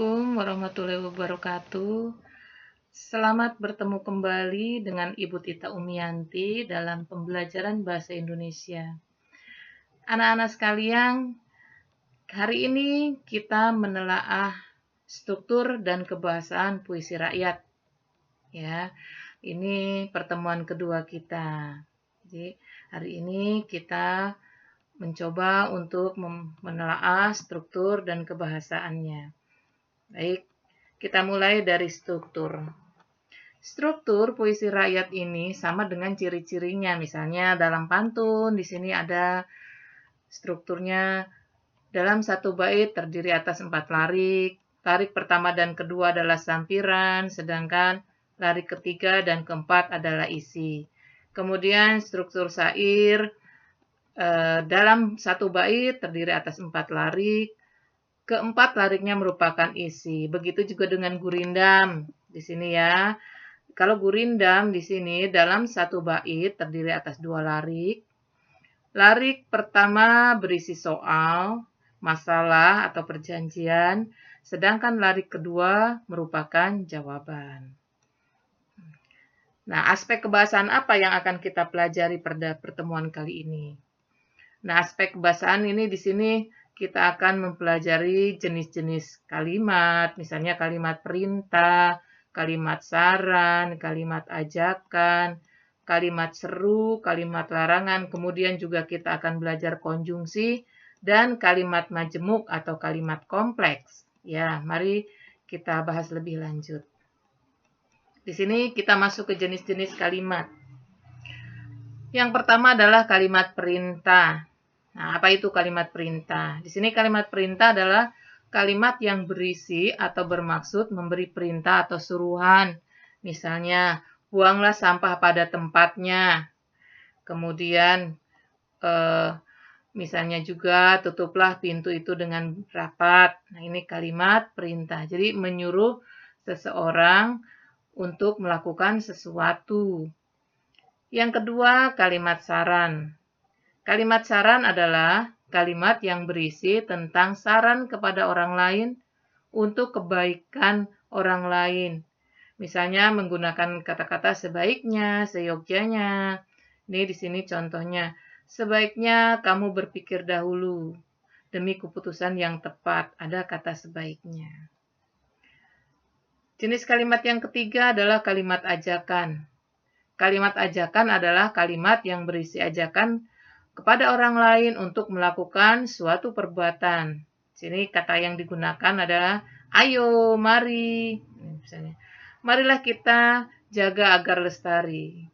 Assalamualaikum warahmatullahi wabarakatuh. Selamat bertemu kembali dengan Ibu Tita Umiyanti dalam pembelajaran bahasa Indonesia. Anak-anak sekalian, hari ini kita menelaah struktur dan kebahasaan puisi rakyat. Ya, ini pertemuan kedua kita. Jadi, hari ini kita mencoba untuk menelaah struktur dan kebahasaannya. Baik, kita mulai dari struktur. Struktur puisi rakyat ini sama dengan ciri-cirinya. Misalnya dalam pantun, di sini ada strukturnya dalam satu bait terdiri atas 4 larik. Larik pertama dan kedua adalah sampiran, sedangkan larik ketiga dan keempat adalah isi. Kemudian struktur syair dalam satu bait terdiri atas 4 larik. Keempat lariknya merupakan isi. Begitu juga dengan gurindam di sini ya. Kalau gurindam di sini dalam satu bait terdiri atas 2 larik. Larik pertama berisi soal, masalah atau perjanjian, sedangkan larik kedua merupakan jawaban. Nah, aspek kebahasaan apa yang akan kita pelajari pada pertemuan kali ini? Nah, aspek kebahasaan ini di sini kita akan mempelajari jenis-jenis kalimat, misalnya kalimat perintah, kalimat saran, kalimat ajakan, kalimat seru, kalimat larangan, kemudian juga kita akan belajar konjungsi dan kalimat majemuk atau kalimat kompleks. Ya, mari kita bahas lebih lanjut. Di sini kita masuk ke jenis-jenis kalimat. Yang pertama adalah kalimat perintah. Nah, apa itu kalimat perintah? Di sini kalimat perintah adalah kalimat yang berisi atau bermaksud memberi perintah atau suruhan. Misalnya, buanglah sampah pada tempatnya. Kemudian, misalnya juga tutuplah pintu itu dengan rapat. Nah, ini kalimat perintah. Jadi, menyuruh seseorang untuk melakukan sesuatu. Yang kedua, kalimat saran. Kalimat saran adalah kalimat yang berisi tentang saran kepada orang lain untuk kebaikan orang lain. Misalnya menggunakan kata-kata sebaiknya, seyogyanya. Ini di sini contohnya. Sebaiknya kamu berpikir dahulu demi keputusan yang tepat. Ada kata sebaiknya. Jenis kalimat yang ketiga adalah kalimat ajakan. Kalimat ajakan adalah kalimat yang berisi ajakan kepada orang lain untuk melakukan suatu perbuatan. Sini kata yang digunakan adalah ayo, mari. Misalnya, marilah kita jaga agar lestari.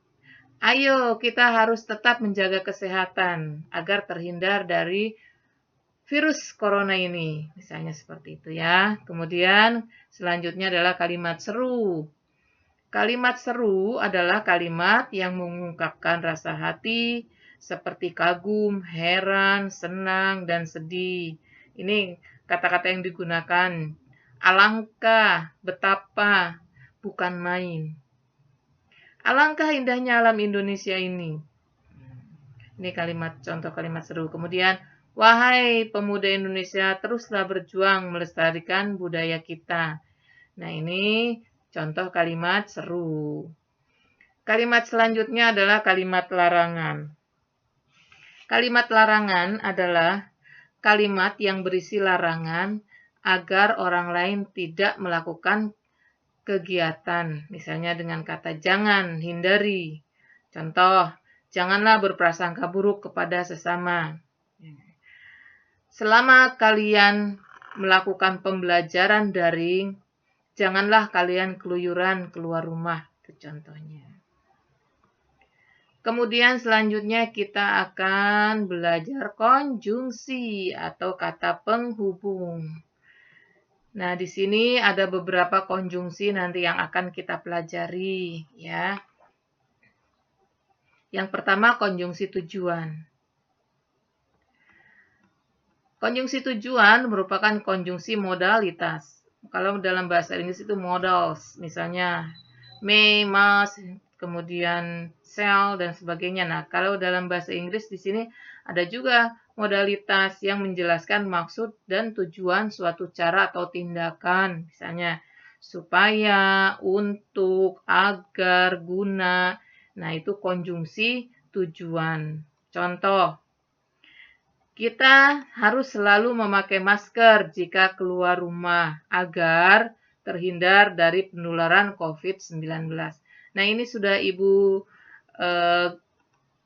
Ayo, kita harus tetap menjaga kesehatan agar terhindar dari virus corona ini. Misalnya seperti itu ya. Kemudian selanjutnya adalah kalimat seru. Kalimat seru adalah kalimat yang mengungkapkan rasa hati, seperti kagum, heran, senang, dan sedih. Ini kata-kata yang digunakan. Alangkah, betapa, bukan main. Alangkah indahnya alam Indonesia ini. Ini contoh kalimat seru. Kemudian, wahai pemuda Indonesia, teruslah berjuang melestarikan budaya kita. Nah, ini contoh kalimat seru. Kalimat selanjutnya adalah kalimat larangan. Kalimat larangan adalah kalimat yang berisi larangan agar orang lain tidak melakukan kegiatan. Misalnya dengan kata jangan, hindari. Contoh, janganlah berprasangka buruk kepada sesama. Selama kalian melakukan pembelajaran daring, janganlah kalian keluyuran keluar rumah. Itu contohnya. Kemudian selanjutnya kita akan belajar konjungsi atau kata penghubung. Nah, di sini ada beberapa konjungsi nanti yang akan kita pelajari ya. Yang pertama konjungsi tujuan. Konjungsi tujuan merupakan konjungsi modalitas. Kalau dalam bahasa Inggris itu modals, misalnya may, must, kemudian shall dan sebagainya. Nah, kalau dalam bahasa Inggris di sini Ada juga modalitas yang menjelaskan maksud dan tujuan suatu cara atau tindakan, misalnya supaya, untuk, agar, guna. Nah, itu konjungsi tujuan. Contoh, kita harus selalu memakai masker jika keluar rumah agar terhindar dari penularan COVID-19. Nah, ini sudah Ibu eh,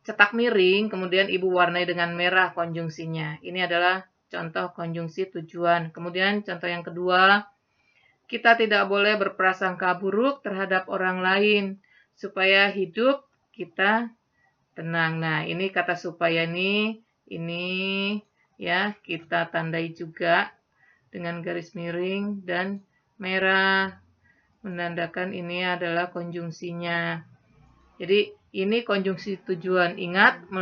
cetak miring, kemudian Ibu warnai dengan merah konjungsinya. Ini adalah contoh konjungsi tujuan. Kemudian contoh yang kedua, kita tidak boleh berprasangka buruk terhadap orang lain supaya hidup kita tenang. Nah, ini kata supaya ini ya kita tandai juga dengan garis miring dan merah menandakan ini adalah konjungsinya. Jadi ini konjungsi tujuan. Ingat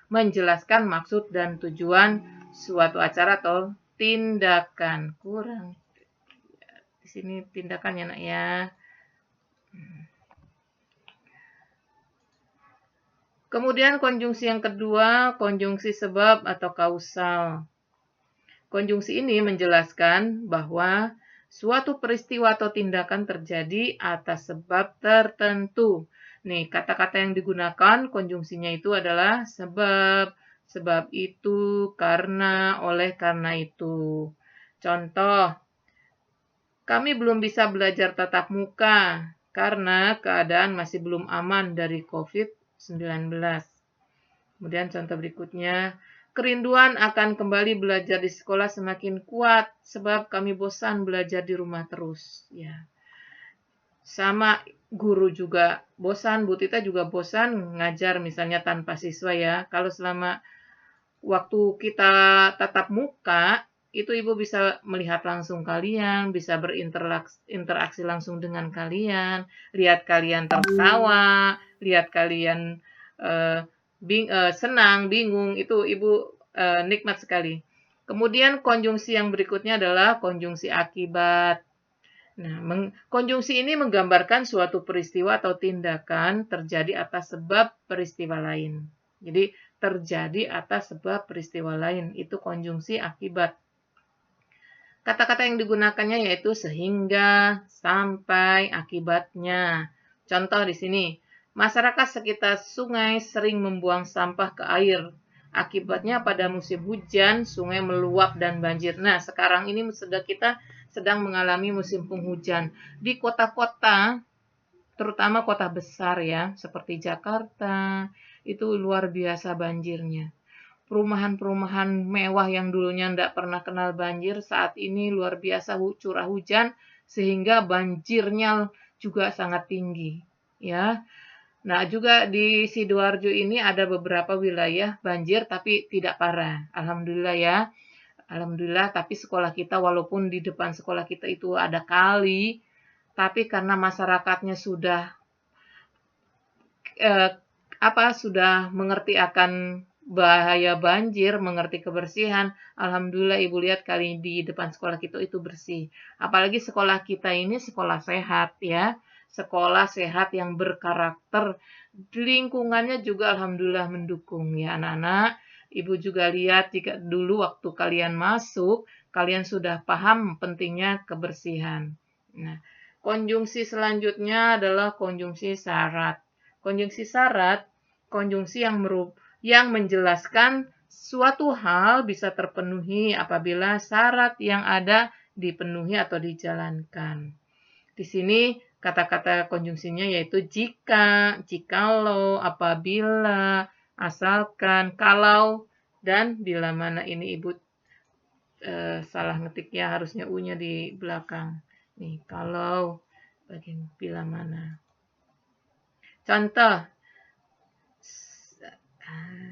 menjelaskan maksud dan tujuan suatu acara atau tindakan. Kurang di sini tindakan ya, Nak ya. Kemudian konjungsi yang kedua, konjungsi sebab atau kausal. Konjungsi ini menjelaskan bahwa suatu peristiwa atau tindakan terjadi atas sebab tertentu. Nih, kata-kata yang digunakan konjungsinya itu adalah sebab, sebab itu, karena, oleh karena itu. Contoh, kami belum bisa belajar tatap muka karena keadaan masih belum aman dari COVID-19. Kemudian contoh berikutnya, kerinduan akan kembali belajar di sekolah semakin kuat sebab kami bosan belajar di rumah terus. Ya, sama guru juga bosan, Bu Tita juga bosan ngajar misalnya tanpa siswa ya. Kalau selama waktu kita tatap muka, itu Ibu bisa melihat langsung kalian, bisa berinteraksi langsung dengan kalian, lihat kalian tertawa, lihat kalian eh, senang, bingung, itu Ibu nikmat sekali. Kemudian konjungsi yang berikutnya adalah konjungsi akibat. Nah, konjungsi ini menggambarkan suatu peristiwa atau tindakan terjadi atas sebab peristiwa lain. Jadi, terjadi atas sebab peristiwa lain, itu konjungsi akibat. Kata-kata yang digunakannya yaitu sehingga, sampai, akibatnya. Contoh di sini, masyarakat sekitar sungai sering membuang sampah ke air. Akibatnya pada musim hujan, sungai meluap dan banjir. Nah, sekarang ini kita sedang mengalami musim penghujan. Di kota-kota, terutama kota besar ya, seperti Jakarta, itu luar biasa banjirnya. Perumahan-perumahan mewah yang dulunya tidak pernah kenal banjir, saat ini luar biasa curah hujan, sehingga banjirnya juga sangat tinggi. Ya, nah juga di Sidoarjo ini ada beberapa wilayah banjir tapi tidak parah. Alhamdulillah ya. Alhamdulillah, tapi sekolah kita walaupun di depan sekolah kita itu ada kali, tapi karena masyarakatnya sudah eh, sudah mengerti akan bahaya banjir, mengerti kebersihan. Alhamdulillah Ibu lihat kali di depan sekolah kita itu bersih. Apalagi sekolah kita ini sekolah sehat ya. Sekolah sehat yang berkarakter. Lingkungannya juga alhamdulillah mendukung ya anak-anak. Ibu juga lihat jika dulu waktu kalian masuk, kalian sudah paham pentingnya kebersihan. Nah, konjungsi selanjutnya adalah konjungsi syarat. Konjungsi syarat, konjungsi yang menjelaskan suatu hal bisa terpenuhi apabila syarat yang ada dipenuhi atau dijalankan. Di sini kata-kata konjungsinya yaitu jika, jikalau, apabila, asalkan, kalau, dan bila mana. Ini Ibu salah ngetiknya, harusnya U-nya di belakang. Nih, kalau, bagian bila mana. Contoh,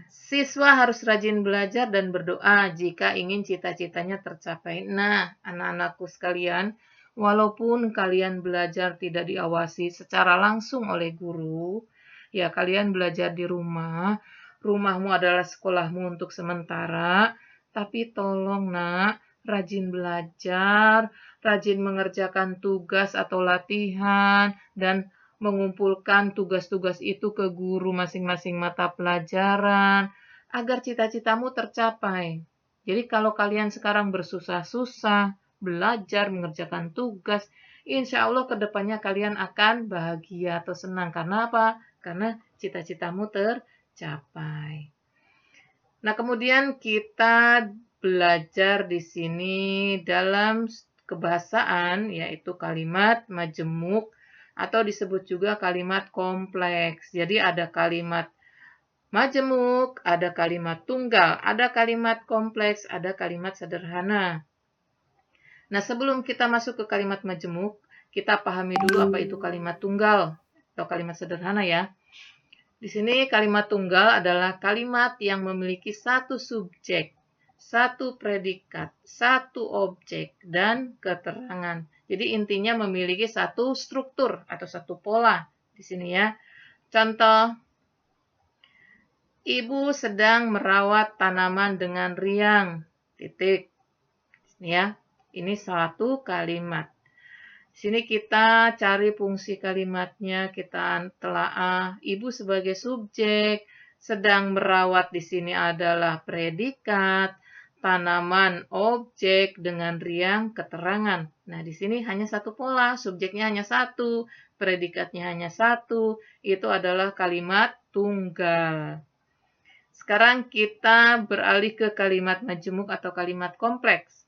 siswa harus rajin belajar dan berdoa jika ingin cita-citanya tercapai. Nah, anak-anakku sekalian, walaupun kalian belajar tidak diawasi secara langsung oleh guru, ya kalian belajar di rumah, rumahmu adalah sekolahmu untuk sementara, tapi tolong nak, rajin belajar, rajin mengerjakan tugas atau latihan, dan mengumpulkan tugas-tugas itu ke guru masing-masing mata pelajaran, agar cita-citamu tercapai. Jadi kalau kalian sekarang bersusah-susah, belajar, mengerjakan tugas, insya Allah kedepannya kalian akan bahagia atau senang. Karena apa? Karena cita-citamu tercapai. Nah, kemudian kita belajar di sini dalam kebahasaan, yaitu kalimat majemuk atau disebut juga kalimat kompleks. Jadi ada kalimat majemuk, ada kalimat tunggal, ada kalimat kompleks, ada kalimat sederhana. Nah, sebelum kita masuk ke kalimat majemuk, kita pahami dulu apa itu kalimat tunggal atau kalimat sederhana ya. Di sini kalimat tunggal adalah kalimat yang memiliki satu subjek, satu predikat, satu objek, dan keterangan. Jadi intinya memiliki satu struktur atau satu pola di sini ya. Contoh, ibu sedang merawat tanaman dengan riang. Titik. Ya, ini satu kalimat. Di sini kita cari fungsi kalimatnya, kita telaah. Ibu sebagai subjek, sedang merawat di sini adalah predikat, tanaman objek dengan riang keterangan. Nah, di sini hanya satu pola, subjeknya hanya satu, predikatnya hanya satu, itu adalah kalimat tunggal. Sekarang kita beralih ke kalimat majemuk atau kalimat kompleks.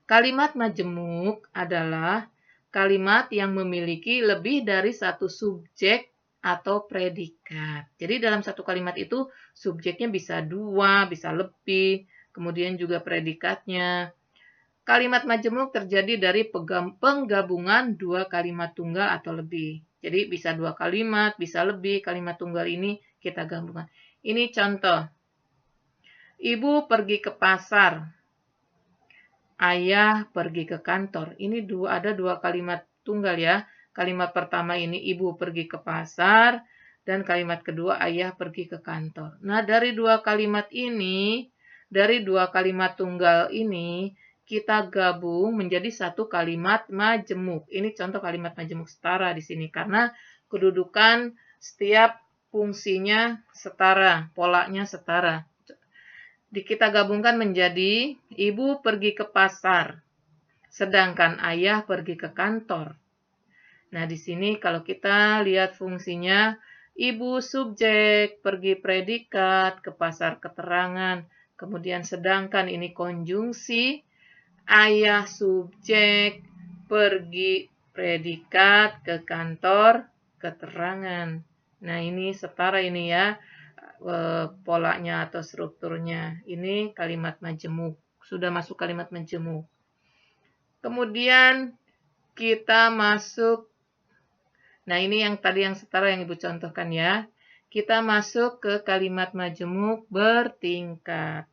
Kalimat majemuk adalah kalimat yang memiliki lebih dari satu subjek atau predikat. Jadi dalam satu kalimat itu subjeknya bisa dua, bisa lebih, kemudian juga predikatnya. Kalimat majemuk terjadi dari penggabungan dua kalimat tunggal atau lebih. Jadi bisa dua kalimat, bisa lebih, kalimat tunggal ini kita gabungkan. Ini contoh. Ibu pergi ke pasar. Ayah pergi ke kantor. Ini ada dua kalimat tunggal ya. Kalimat pertama ini ibu pergi ke pasar. Dan kalimat kedua ayah pergi ke kantor. Nah, dari dua kalimat ini, dari dua kalimat tunggal ini, kita gabung menjadi satu kalimat majemuk. Ini contoh kalimat majemuk setara di sini karena kedudukan setiap fungsinya setara, polanya setara. Kita gabungkan menjadi ibu pergi ke pasar, sedangkan ayah pergi ke kantor. Nah, di sini kalau kita lihat fungsinya, ibu subjek, pergi predikat, ke pasar keterangan, kemudian sedangkan ini konjungsi, ayah subjek, pergi predikat, ke kantor, keterangan. Nah, ini setara ini ya, polanya atau strukturnya. Ini kalimat majemuk. Sudah masuk kalimat majemuk. Kemudian kita masuk, nah ini yang tadi yang setara yang Ibu contohkan ya. Kita masuk ke kalimat majemuk bertingkat.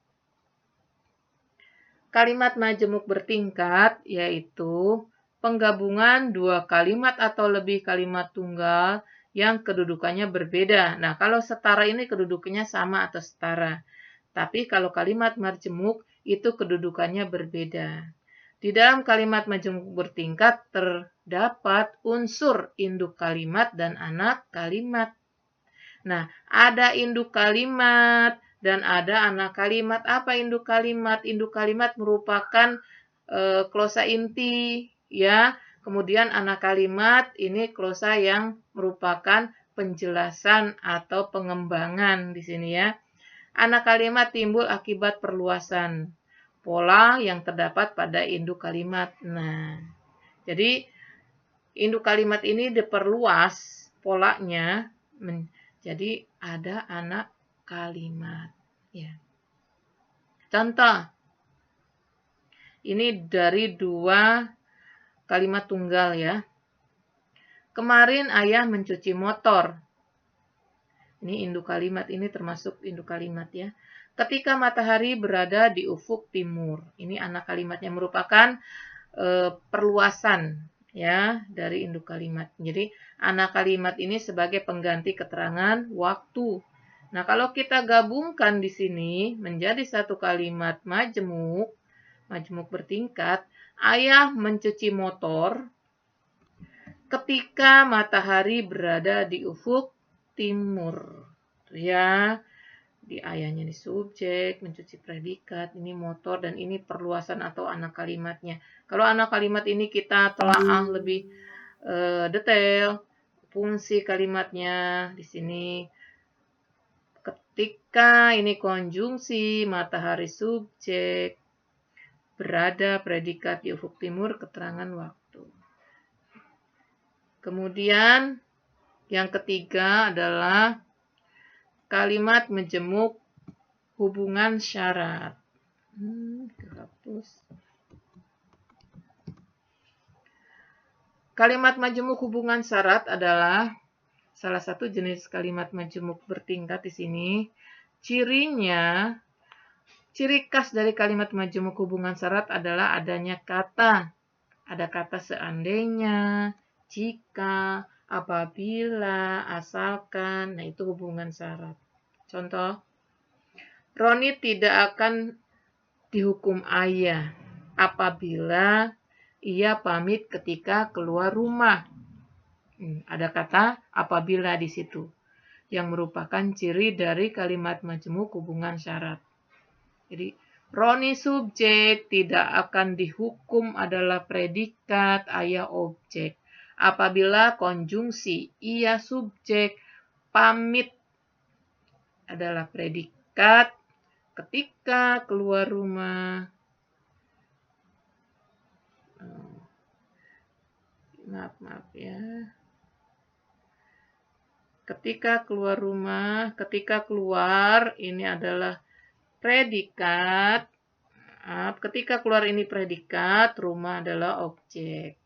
Kalimat majemuk bertingkat yaitu penggabungan dua kalimat atau lebih kalimat tunggal yang kedudukannya berbeda. Nah, kalau setara ini kedudukannya sama atau setara. Tapi kalau kalimat majemuk itu kedudukannya berbeda. Di dalam kalimat majemuk bertingkat terdapat unsur induk kalimat dan anak kalimat. Nah, ada induk kalimat dan ada anak kalimat. Apa induk kalimat? Induk kalimat merupakan klosa inti, ya. Kemudian anak kalimat ini klosa yang merupakan penjelasan atau pengembangan di sini ya. Anak kalimat timbul akibat perluasan pola yang terdapat pada induk kalimat. Nah, jadi induk kalimat ini diperluas polanya, jadi ada anak kalimat. Ya. Contoh, ini dari dua kalimat tunggal ya. Kemarin ayah mencuci motor. Ini induk kalimat, ini termasuk induk kalimat ya. Ketika matahari berada di ufuk timur. Ini anak kalimatnya merupakan perluasan ya dari induk kalimat. Jadi anak kalimat ini sebagai pengganti keterangan waktu. Nah, kalau kita gabungkan di sini menjadi satu kalimat majemuk bertingkat, ayah mencuci motor ketika matahari berada di ufuk timur. Ya. Di ayahnya ini subjek, mencuci predikat, ini motor, dan ini perluasan atau anak kalimatnya. Kalau anak kalimat ini kita telaah lebih detail, fungsi kalimatnya di sini. Ketika ini konjungsi, matahari subjek, berada predikat di ufuk timur, keterangan waktu. Kemudian yang ketiga adalah kalimat menjemuk hubungan syarat. Kalimat majemuk hubungan syarat adalah salah satu jenis kalimat majemuk bertingkat di sini. Cirinya, ciri khas dari kalimat majemuk hubungan syarat adalah adanya kata. Ada kata seandainya, jika, apabila, asalkan. Nah, itu hubungan syarat. Contoh, Roni tidak akan dihukum ayah apabila ia pamit ketika keluar rumah. Ada kata apabila di situ yang merupakan ciri dari kalimat majemuk hubungan syarat. Jadi Roni subjek, tidak akan dihukum adalah predikat, ayah objek. Apabila konjungsi ia subjek, pamit adalah predikat, ketika keluar rumah. Maaf ya. Ketika keluar rumah, ketika keluar ini adalah predikat. Ketika keluar ini predikat, rumah adalah objek.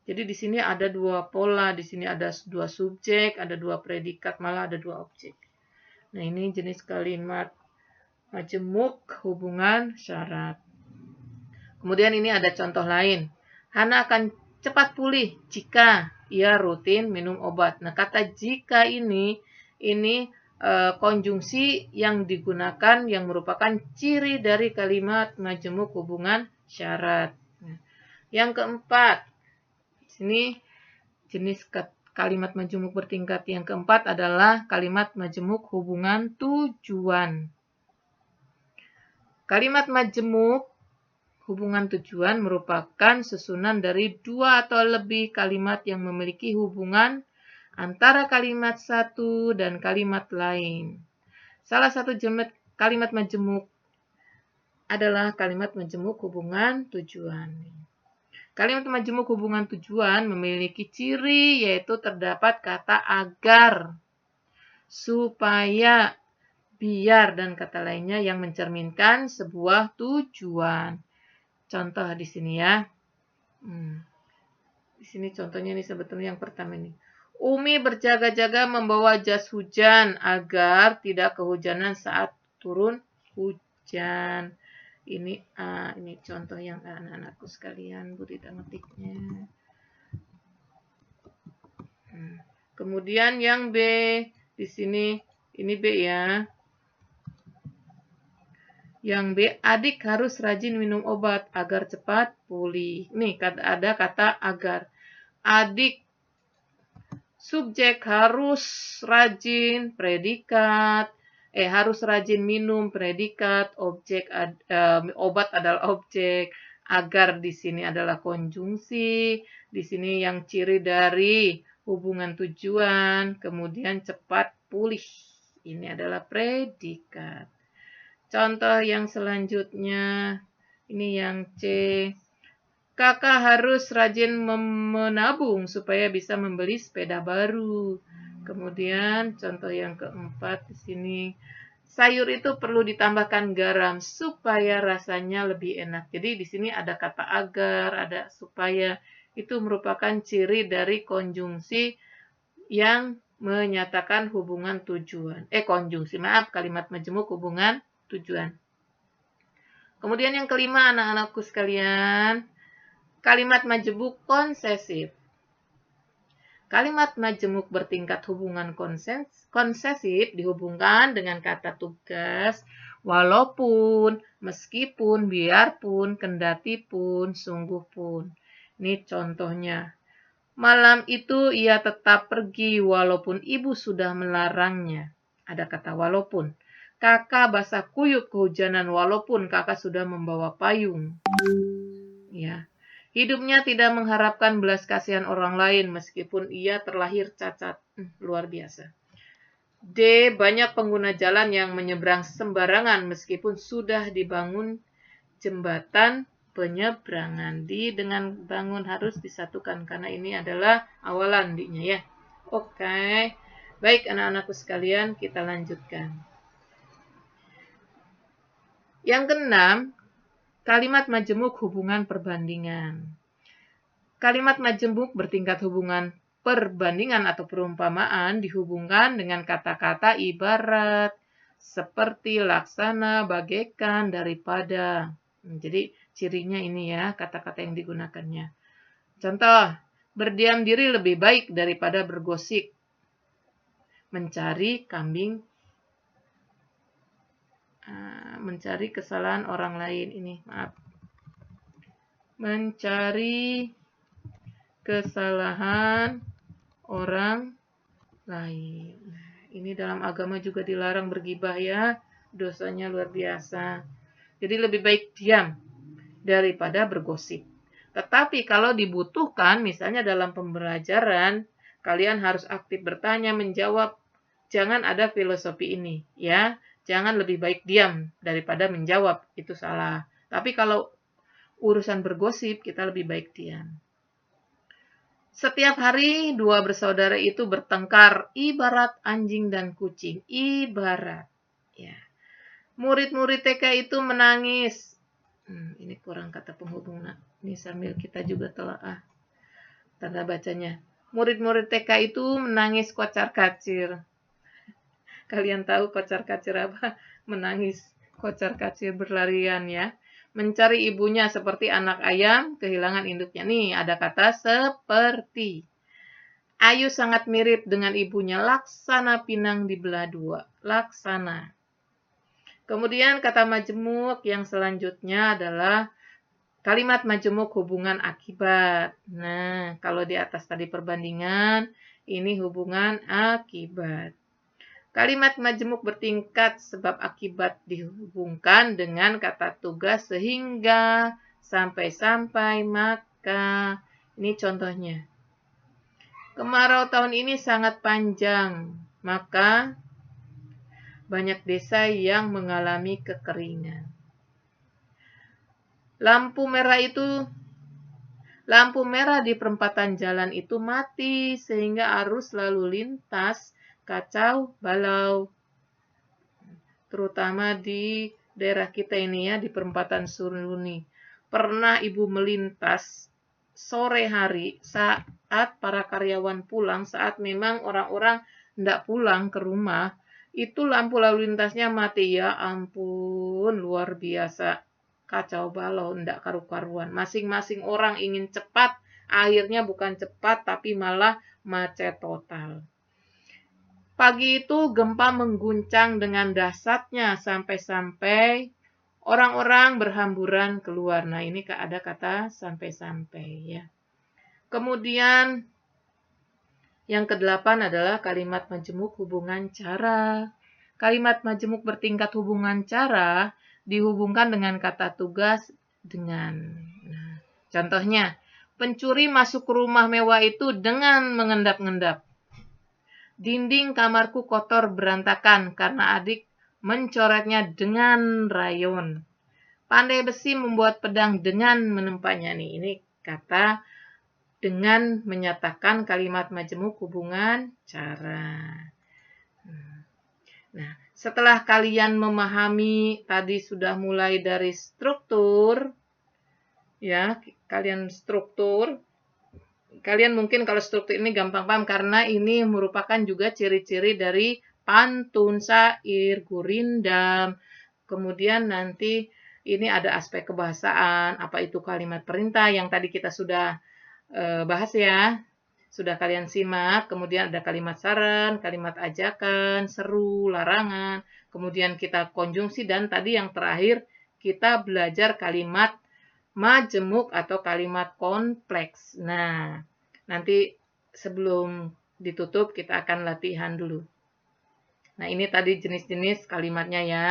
Jadi di sini ada dua pola, di sini ada dua subjek, ada dua predikat, malah ada dua objek. Nah, ini jenis kalimat majemuk hubungan syarat. Kemudian ini ada contoh lain. Hana akan cepat pulih jika ia rutin minum obat. Nah, kata jika ini konjungsi yang digunakan yang merupakan ciri dari kalimat majemuk hubungan syarat. Nah, yang keempat, sini jenis kalimat majemuk bertingkat yang keempat adalah kalimat majemuk hubungan tujuan. Kalimat majemuk hubungan tujuan merupakan susunan dari dua atau lebih kalimat yang memiliki hubungan antara kalimat satu dan kalimat lain. Salah satu kalimat majemuk adalah kalimat majemuk hubungan tujuan. Kalimat majemuk hubungan tujuan memiliki ciri yaitu terdapat kata agar, supaya, biar, dan kata lainnya yang mencerminkan sebuah tujuan. Contoh di sini ya. Di sini contohnya ini sebetulnya yang pertama ini. Umi berjaga-jaga membawa jas hujan agar tidak kehujanan saat turun hujan. Ini contoh yang anak-anakku sekalian, Bu tidak ngetiknya. Kemudian yang B di sini, ini B ya. Yang B, adik harus rajin minum obat agar cepat pulih. Nih, ada kata agar. Adik, subjek harus rajin, predikat. Harus rajin minum, predikat. Objek, obat adalah objek. Agar di sini adalah konjungsi. Di sini yang ciri dari hubungan tujuan. Kemudian cepat pulih. Ini adalah predikat. Contoh yang selanjutnya, ini yang C. Kakak harus rajin menabung supaya bisa membeli sepeda baru. Kemudian contoh yang keempat di sini, sayur itu perlu ditambahkan garam supaya rasanya lebih enak. Jadi di sini ada kata agar, ada supaya. Itu merupakan ciri dari konjungsi yang menyatakan hubungan tujuan. Kalimat majemuk hubungan tujuan. Kemudian yang kelima, anak-anakku sekalian, kalimat majemuk konsesif. Kalimat majemuk bertingkat hubungan konsesif dihubungkan dengan kata tugas, walaupun, meskipun, biarpun, kendatipun, sungguh pun. Ini contohnya. Malam itu ia tetap pergi walaupun ibu sudah melarangnya. Ada kata walaupun. Kakak basah kuyup kehujanan walaupun kakak sudah membawa payung. Ya. Hidupnya tidak mengharapkan belas kasihan orang lain meskipun ia terlahir cacat. Luar biasa. D. Banyak pengguna jalan yang menyeberang sembarangan meskipun sudah dibangun jembatan penyeberangan. D dengan bangun harus disatukan karena ini adalah awalan D-nya ya. Oke. Baik anak-anakku sekalian, kita lanjutkan. Yang keenam, kalimat majemuk hubungan perbandingan. Kalimat majemuk bertingkat hubungan perbandingan atau perumpamaan dihubungkan dengan kata-kata ibarat, seperti, laksana, bagaikan, daripada. Jadi cirinya ini ya, kata-kata yang digunakannya. Contoh, berdiam diri lebih baik daripada bergosip. Mencari kesalahan orang lain ini, maaf. Mencari kesalahan orang lain. Ini dalam agama juga dilarang bergibah ya, dosanya luar biasa. Jadi lebih baik diam daripada bergosip. Tetapi kalau dibutuhkan, misalnya dalam pembelajaran, kalian harus aktif bertanya, menjawab. Jangan ada filosofi ini, ya. Jangan lebih baik diam daripada menjawab, itu salah. Tapi kalau urusan bergosip, kita lebih baik diam. Setiap hari dua bersaudara itu bertengkar, ibarat anjing dan kucing. Ibarat. Ya. Murid-murid TK itu menangis. Ini kurang kata penghubung. Ini sambil kita juga telaah tanda bacanya. Murid-murid TK itu menangis kocar-kacir. Kalian tahu kocar-kacir apa? Menangis kocar-kacir berlarian ya. Mencari ibunya seperti anak ayam kehilangan induknya. Nih ada kata seperti. Ayu sangat mirip dengan ibunya, laksana pinang dibelah dua. Laksana. Kemudian kata majemuk yang selanjutnya adalah kalimat majemuk hubungan akibat. Nah, kalau di atas tadi perbandingan, ini hubungan akibat. Kalimat majemuk bertingkat sebab akibat dihubungkan dengan kata tugas sehingga, sampai-sampai, maka. Ini contohnya. Kemarau tahun ini sangat panjang, maka banyak desa yang mengalami kekeringan. Lampu merah di perempatan jalan itu mati sehingga arus lalu lintas kacau balau. Terutama di daerah kita ini ya, di perempatan Suruni. Pernah ibu melintas sore hari saat para karyawan pulang, saat memang orang-orang hendak pulang ke rumah, itu lampu lalu lintasnya mati. Ya ampun, luar biasa. Kacau balau, hendak karu-karuan. Masing-masing orang ingin cepat, akhirnya bukan cepat, tapi malah macet total. Pagi itu gempa mengguncang dengan dahsyatnya sampai-sampai orang-orang berhamburan keluar. Nah, ini ada kata sampai-sampai ya. Kemudian yang ke-8 adalah kalimat majemuk hubungan cara. Kalimat majemuk bertingkat hubungan cara dihubungkan dengan kata tugas dengan. Nah, contohnya, pencuri masuk ke rumah mewah itu dengan mengendap-endap. Dinding kamarku kotor berantakan karena adik mencoretnya dengan rayon. Pandai besi membuat pedang dengan menempanya. Nih, ini kata dengan menyatakan kalimat majemuk hubungan cara. Nah, setelah kalian memahami tadi sudah mulai dari struktur, ya, kalian mungkin kalau struktur ini gampang paham karena ini merupakan juga ciri-ciri dari pantun, syair, gurindam. Kemudian nanti ini ada aspek kebahasaan, apa itu kalimat perintah yang tadi kita sudah bahas ya. Sudah kalian simak, kemudian ada kalimat saran, kalimat ajakan, seru, larangan, kemudian kita konjungsi dan tadi yang terakhir kita belajar kalimat majemuk atau kalimat kompleks. Nah, nanti sebelum ditutup kita akan latihan dulu. Nah, ini tadi jenis-jenis kalimatnya ya.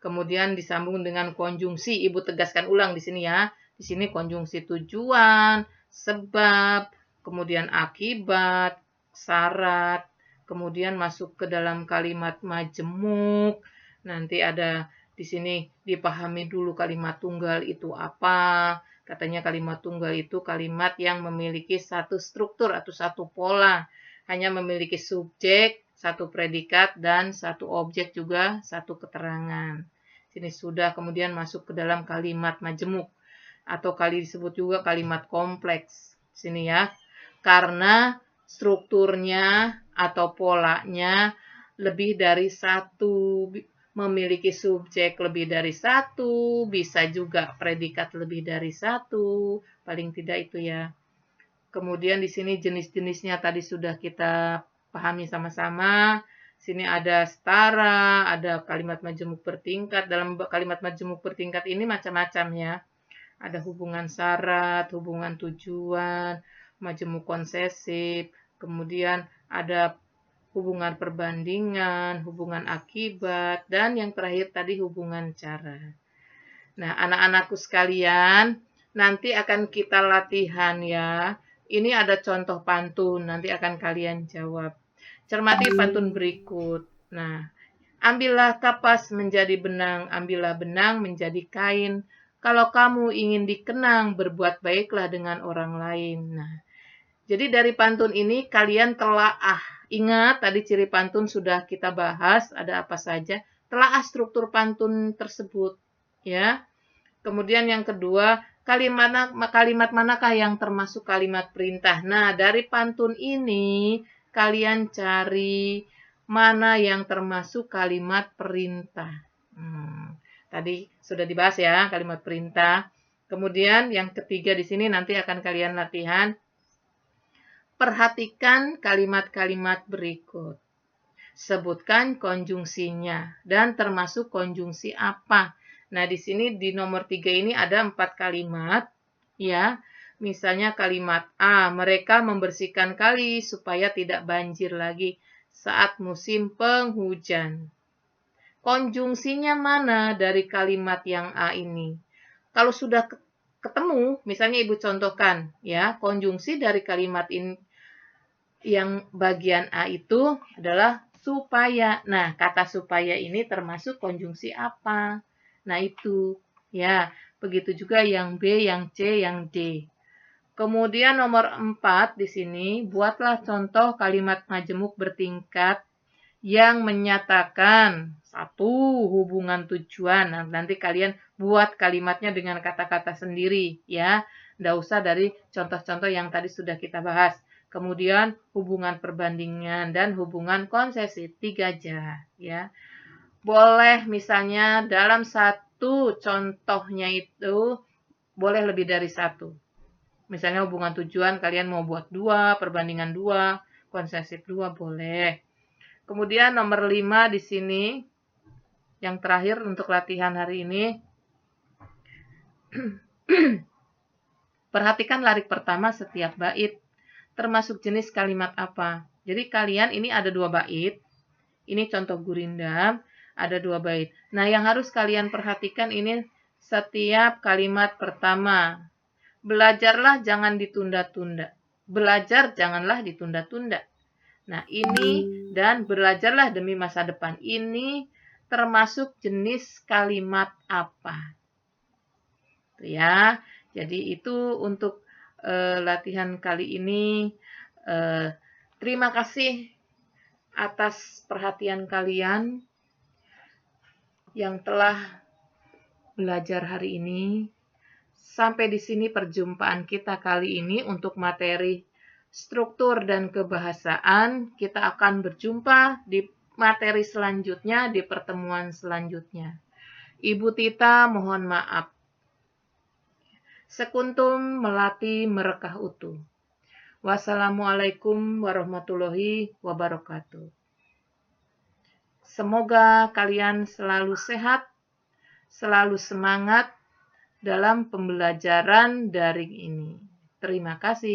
Kemudian disambung dengan konjungsi. Ibu tegaskan ulang di sini ya. Di sini konjungsi tujuan, sebab, kemudian akibat, syarat, kemudian masuk ke dalam kalimat majemuk. Nanti ada di sini dipahami dulu kalimat tunggal itu apa. Katanya kalimat tunggal itu kalimat yang memiliki satu struktur atau satu pola. Hanya memiliki subjek, satu predikat, dan satu objek juga satu keterangan. Sini sudah kemudian masuk ke dalam kalimat majemuk atau disebut juga kalimat kompleks. Sini ya. Karena strukturnya atau polanya lebih dari satu, memiliki subjek lebih dari satu, bisa juga predikat lebih dari satu, paling tidak itu ya. Kemudian di sini jenis-jenisnya tadi sudah kita pahami sama-sama. Sini ada setara, ada kalimat majemuk bertingkat. Dalam kalimat majemuk bertingkat ini macam-macam ya. Ada hubungan syarat, hubungan tujuan, majemuk konsesif, kemudian ada hubungan perbandingan, hubungan akibat, dan yang terakhir tadi hubungan cara. Nah, anak-anakku sekalian, nanti akan kita latihan ya. Ini ada contoh pantun, nanti akan kalian jawab. Cermati pantun berikut. Nah, ambillah kapas menjadi benang, ambillah benang menjadi kain. Kalau kamu ingin dikenang, berbuat baiklah dengan orang lain. Nah, jadi dari pantun ini kalian telaah. Ingat, tadi ciri pantun sudah kita bahas, ada apa saja. Telaah struktur pantun tersebut. Ya. Kemudian yang kedua, kalimat manakah yang termasuk kalimat perintah? Nah, dari pantun ini kalian cari mana yang termasuk kalimat perintah. Tadi sudah dibahas ya kalimat perintah. Kemudian yang ketiga di sini nanti akan kalian latihan. Perhatikan kalimat-kalimat berikut. Sebutkan konjungsinya dan termasuk konjungsi apa. Nah, di sini di nomor 3 ini ada 4 kalimat, ya. Misalnya kalimat A, mereka membersihkan kali supaya tidak banjir lagi saat musim penghujan. Konjungsinya mana dari kalimat yang A ini? Kalau sudah ketemu, misalnya Ibu contohkan, ya, konjungsi dari kalimat ini yang bagian A itu adalah supaya. Nah, kata supaya ini termasuk konjungsi apa? Nah, itu. Ya, begitu juga yang B, yang C, yang D. Kemudian nomor 4 di sini, buatlah contoh kalimat majemuk bertingkat yang menyatakan satu hubungan tujuan. Nah, nanti kalian buat kalimatnya dengan kata-kata sendiri ya. Nggak usah dari contoh-contoh yang tadi sudah kita bahas. Kemudian hubungan perbandingan dan hubungan konsesif 3 aja ya. Boleh misalnya dalam satu contohnya itu boleh lebih dari satu. Misalnya hubungan tujuan kalian mau buat 2, perbandingan 2, konsesif 2 boleh. Kemudian nomor 5 di sini, yang terakhir untuk latihan hari ini. Perhatikan larik pertama setiap bait, termasuk jenis kalimat apa. Jadi kalian ini ada 2 bait, ini contoh gurindam, ada 2 bait. Nah, yang harus kalian perhatikan ini setiap kalimat pertama. Belajarlah jangan ditunda-tunda. Belajar janganlah ditunda-tunda. Nah, ini dan belajarlah demi masa depan. Ini termasuk jenis kalimat apa? Tuh ya. Jadi itu untuk latihan kali ini. Terima kasih atas perhatian kalian yang telah belajar hari ini. Sampai di sini perjumpaan kita kali ini untuk materi struktur dan kebahasaan. Kita akan berjumpa di materi selanjutnya, di pertemuan selanjutnya. Ibu Tita mohon maaf. Sekuntum melati merekah utuh. Wassalamualaikum warahmatullahi wabarakatuh. Semoga kalian selalu sehat, selalu semangat dalam pembelajaran daring ini. Terima kasih.